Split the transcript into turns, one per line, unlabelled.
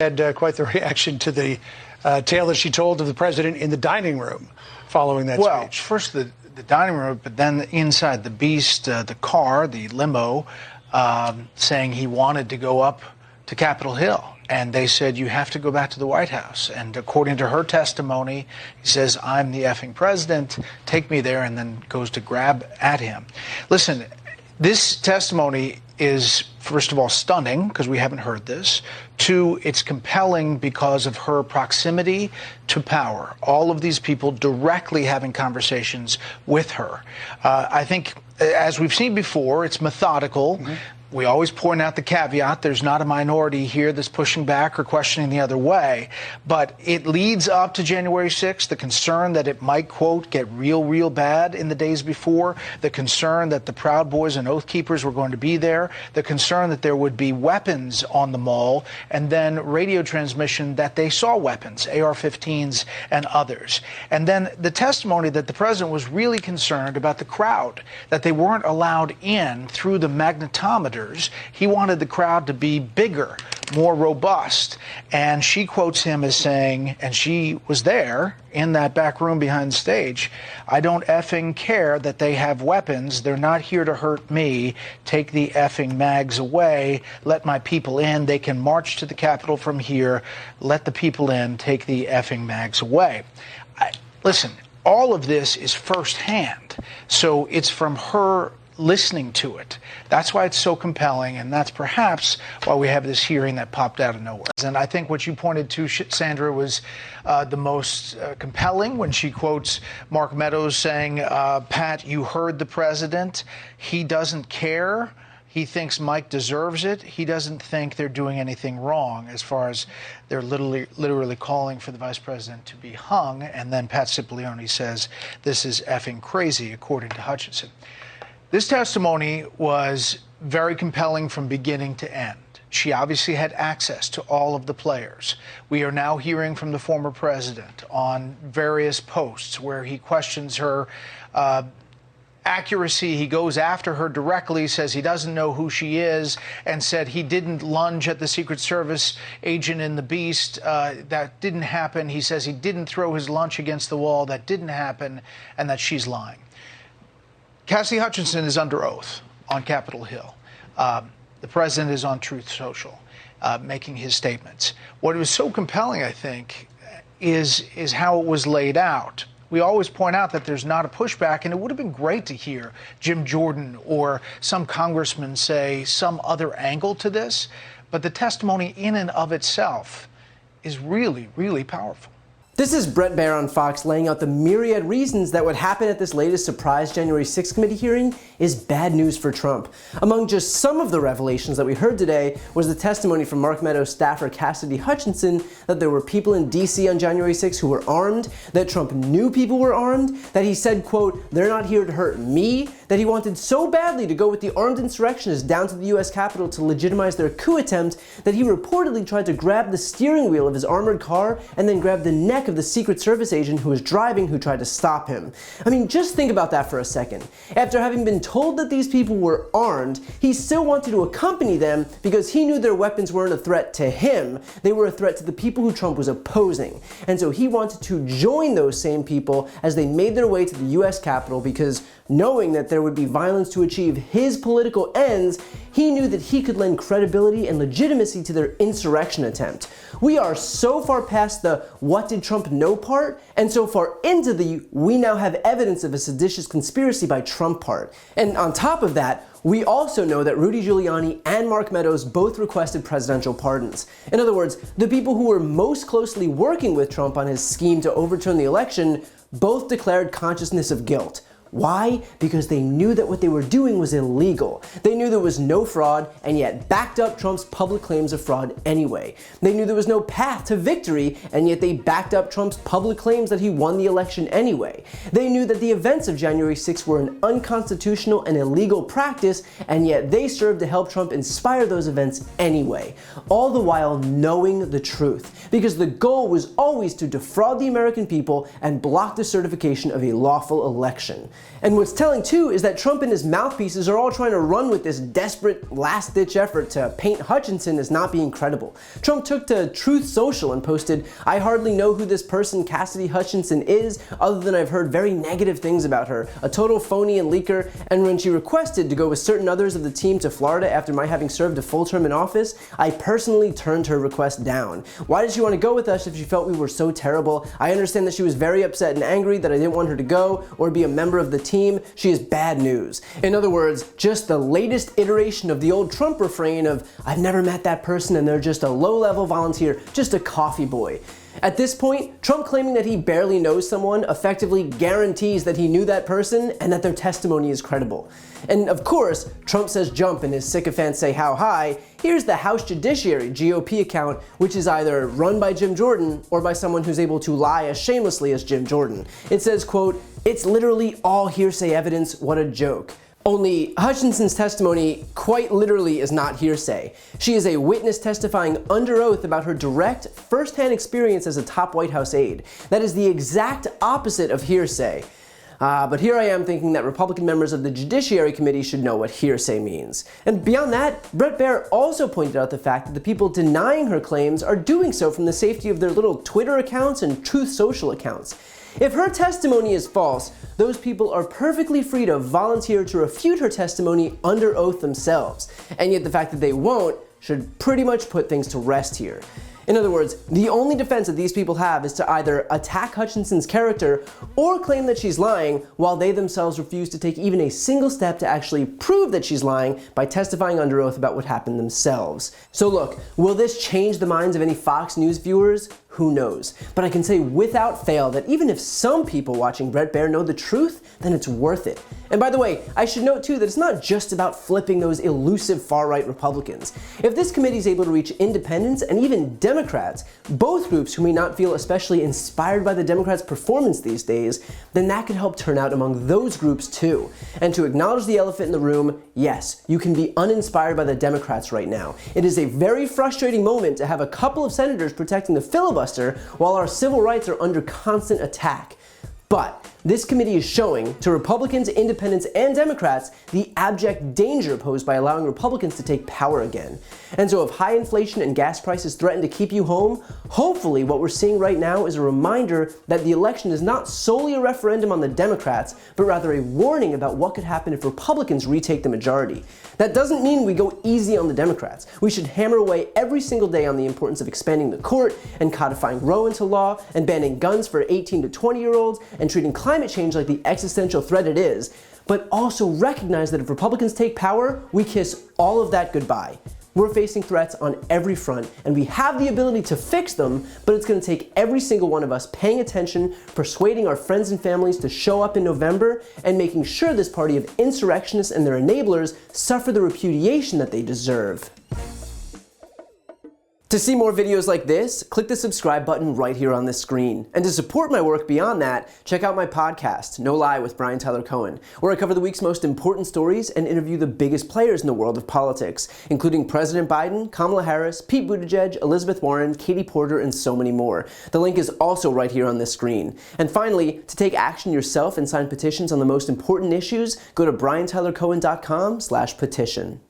Had quite the reaction to the tale that she told of the president in the dining room following that speech.
Well, first the dining room, but then inside the beast, the car, the limo, saying he wanted to go up to Capitol Hill. And they said, you have to go back to the White House. And according to her testimony, he says, I'm the effing president, take me there, and then goes to grab at him. Listen, this testimony is, first of all, stunning, because we haven't heard this. Two, it's compelling because of her proximity to power. All of these people directly having conversations with her. I think, as we've seen before, it's methodical. Mm-hmm. We always point out the caveat. There's not a minority here that's pushing back or questioning the other way. But it leads up to January 6th, the concern that it might, quote, get real bad in the days before, the concern that the Proud Boys and Oath Keepers were going to be there, the concern that there would be weapons on the mall, and then radio transmission that they saw weapons, AR-15s and others. And then the testimony that the president was really concerned about the crowd, that they weren't allowed in through the magnetometer. He wanted the crowd to be bigger, more robust. And she quotes him as saying, and she was there in that back room behind the stage, I don't effing care that they have weapons. They're not here to hurt me. Take the effing mags away. Let my people in. They can march to the Capitol from here. Let the people in. Take the effing mags away. Listen, all of this is firsthand. So it's from her listening to it. That's why it's so compelling, and that's perhaps why we have this hearing that popped out of nowhere. And I think what you pointed to, Sandra, was the most compelling when she quotes Mark Meadows saying, Pat, you heard the president. He doesn't care. He thinks Mike deserves it. He doesn't think they're doing anything wrong as far as they're literally calling for the vice president to be hung. And then Pat Cipollone says, this is effing crazy, according to Hutchinson. This testimony was very compelling from beginning to end. She obviously had access to all of the players. We are now hearing from the former president on various posts where he questions her accuracy. He goes after her directly, says he doesn't know who she is, and said he didn't lunge at the Secret Service agent in the beast. That didn't happen. He says he didn't throw his lunch against the wall. That didn't happen, and that she's lying. Cassidy Hutchinson is under oath on Capitol Hill. The president is on Truth Social, making his statements. What was so compelling, I think, is how it was laid out. We always point out that there's not a pushback, and it would have been great to hear Jim Jordan or some congressman say some other angle to this. But the testimony in and of itself is really powerful.
This is Bret Baier on Fox laying out the myriad reasons that what happened at this latest surprise January 6th committee hearing is bad news for Trump. Among just some of the revelations that we heard today was the testimony from Mark Meadows staffer Cassidy Hutchinson that there were people in D.C. on January 6th who were armed, that Trump knew people were armed, that he said, quote, they're not here to hurt me, that he wanted so badly to go with the armed insurrectionists down to the U.S. Capitol to legitimize their coup attempt that he reportedly tried to grab the steering wheel of his armored car and then grab the neck of the Secret Service agent who was driving who tried to stop him. I mean, just think about that for a second. After having been told that these people were armed, he still wanted to accompany them because he knew their weapons weren't a threat to him. They were a threat to the people who Trump was opposing. And so he wanted to join those same people as they made their way to the U.S. Capitol because knowing that there would be violence to achieve his political ends, he knew that he could lend credibility and legitimacy to their insurrection attempt. We are so far past the what did Trump know part, and so far into the we now have evidence of a seditious conspiracy by Trump part. And on top of that, we also know that Rudy Giuliani and Mark Meadows both requested presidential pardons. In other words, the people who were most closely working with Trump on his scheme to overturn the election both declared consciousness of guilt. Why? Because they knew that what they were doing was illegal. They knew there was no fraud and yet backed up Trump's public claims of fraud anyway. They knew there was no path to victory and yet they backed up Trump's public claims that he won the election anyway. They knew that the events of January 6th were an unconstitutional and illegal practice and yet they served to help Trump inspire those events anyway. All the while knowing the truth. Because the goal was always to defraud the American people and block the certification of a lawful election. And what's telling too is that Trump and his mouthpieces are all trying to run with this desperate last-ditch effort to paint Hutchinson as not being credible. Trump took to Truth Social and posted, "I hardly know who this person Cassidy Hutchinson is, other than I've heard very negative things about her, a total phony and leaker, and when she requested to go with certain others of the team to Florida after my having served a full term in office, I personally turned her request down. Why did she want to go with us if she felt we were so terrible? I understand that she was very upset and angry that I didn't want her to go or be a member of the team. She is bad news." In other words, just the latest iteration of the old Trump refrain of, "I've never met that person and they're just a low-level volunteer, just a coffee boy." At this point, Trump claiming that he barely knows someone effectively guarantees that he knew that person and that their testimony is credible. And of course, Trump says jump and his sycophants say how high. Here's the House Judiciary GOP account, which is either run by Jim Jordan or by someone who's able to lie as shamelessly as Jim Jordan. It says, quote, "It's literally all hearsay evidence, what a joke." Only Hutchinson's testimony quite literally is not hearsay. She is a witness testifying under oath about her direct, first-hand experience as a top White House aide. That is the exact opposite of hearsay. But here I am thinking that Republican members of the Judiciary Committee should know what hearsay means. And beyond that, Bret Baier also pointed out the fact that the people denying her claims are doing so from the safety of their little Twitter accounts and Truth Social accounts. If her testimony is false, those people are perfectly free to volunteer to refute her testimony under oath themselves. And yet the fact that they won't should pretty much put things to rest here. In other words, the only defense that these people have is to either attack Hutchinson's character or claim that she's lying, while they themselves refuse to take even a single step to actually prove that she's lying by testifying under oath about what happened themselves. So look, will this change the minds of any Fox News viewers? Who knows? But I can say without fail that even if some people watching Bret Baier know the truth, then it's worth it. And by the way, I should note too that it's not just about flipping those elusive far-right Republicans. If this committee is able to reach independents and even Democrats, both groups who may not feel especially inspired by the Democrats' performance these days, then that could help turn out among those groups too. And to acknowledge the elephant in the room, yes, you can be uninspired by the Democrats right now. It is a very frustrating moment to have a couple of senators protecting the filibuster while our civil rights are under constant attack. But this committee is showing to Republicans, Independents, and Democrats the abject danger posed by allowing Republicans to take power again. And so if high inflation and gas prices threaten to keep you home, hopefully what we're seeing right now is a reminder that the election is not solely a referendum on the Democrats, but rather a warning about what could happen if Republicans retake the majority. That doesn't mean we go easy on the Democrats. We should hammer away every single day on the importance of expanding the court and codifying Roe into law and banning guns for 18 to 20-year-olds and treating climate change like the existential threat it is, but also recognize that if Republicans take power, we kiss all of that goodbye. We're facing threats on every front, and we have the ability to fix them, but it's going to take every single one of us paying attention, persuading our friends and families to show up in November, and making sure this party of insurrectionists and their enablers suffer the repudiation that they deserve. To see more videos like this, click the subscribe button right here on this screen. And to support my work beyond that, check out my podcast, No Lie with Brian Tyler Cohen, where I cover the week's most important stories and interview the biggest players in the world of politics, including President Biden, Kamala Harris, Pete Buttigieg, Elizabeth Warren, Katie Porter, and so many more. The link is also right here on this screen. And finally, to take action yourself and sign petitions on the most important issues, go to briantylercohen.com/petition.